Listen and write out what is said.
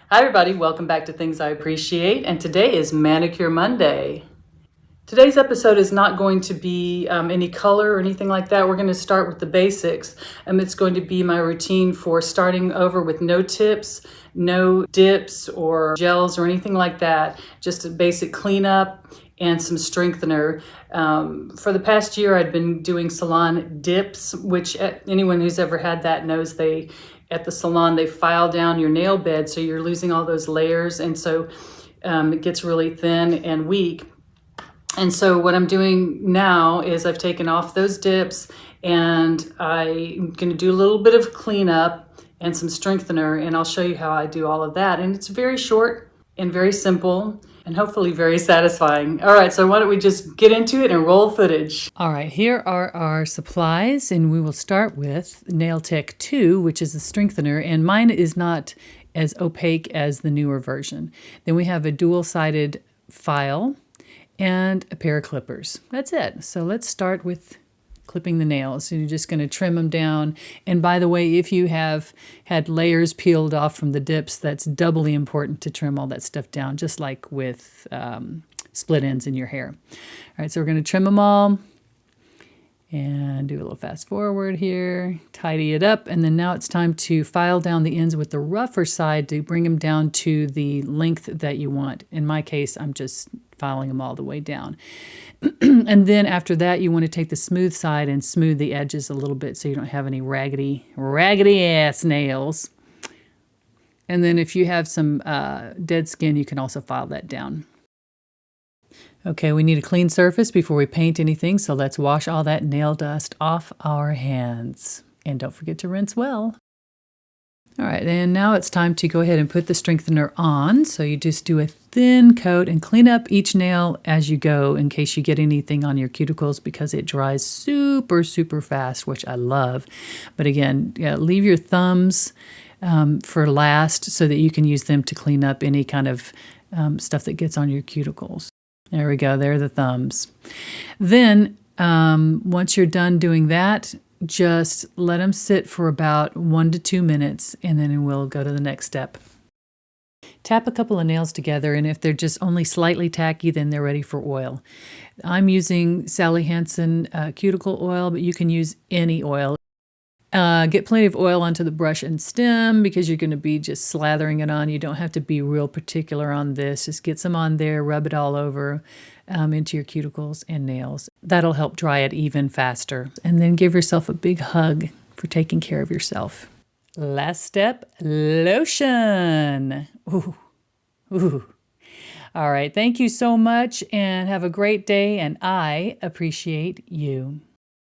Hi everybody, welcome back to Things I Appreciate, and today is Manicure Monday. Today's episode is not going to be any color or anything like that. We're going to start with the basics. It's going to be my routine for starting over with no tips, no dips or gels or anything like that. Just a basic cleanup and some strengthener. For the past year, I'd been doing salon dips, which anyone who's ever had that knows at the salon, they file down your nail bed, so you're losing all those layers, and so it gets really thin and weak. And so what I'm doing now is I've taken off those dips and I'm going to do a little bit of cleanup and some strengthener, and I'll show you how I do all of that. And it's very short and very simple and hopefully very satisfying. All right, so why don't we just get into it and roll footage. All right, here are our supplies, and we will start with Nail Tech 2, which is the strengthener, and mine is not as opaque as the newer version. Then we have a dual-sided file and a pair of clippers. That's it. So let's start with clipping the nails. So you're just going to trim them down. And by the way, if you have had layers peeled off from the dips, that's doubly important to trim all that stuff down, just like with split ends in your hair. All right, so we're going to trim them all and do a little fast forward here, tidy it up, and then now it's time to file down the ends with the rougher side to bring them down to the length that you want. In my case, I'm just filing them all the way down. And then after that, you want to take the smooth side and smooth the edges a little bit so you don't have any raggedy ass nails. And then if you have some dead skin, you can also file that down. Okay, we need a clean surface before we paint anything, so let's wash all that nail dust off our hands. And don't forget to rinse well. All right, and now it's time to go ahead and put the strengthener on. So you just do a thin coat and clean up each nail as you go in case you get anything on your cuticles, because it dries super, super fast, which I love. But again, leave your thumbs for last so that you can use them to clean up any kind of stuff that gets on your cuticles. There we go, there are the thumbs. Then once you're done doing that, just let them sit for about 1 to 2 minutes, and then we'll go to the next step. Tap a couple of nails together, and if they're just only slightly tacky, then they're ready for oil. I'm using Sally Hansen cuticle oil, but you can use any oil. Get plenty of oil onto the brush and stem because you're going to be just slathering it on. You don't have to be real particular on this. Just get some on there, rub it all over into your cuticles and nails. That'll help dry it even faster. And then give yourself a big hug for taking care of yourself. Last step, lotion. Ooh, ooh. All right, thank you so much and have a great day, and I appreciate you.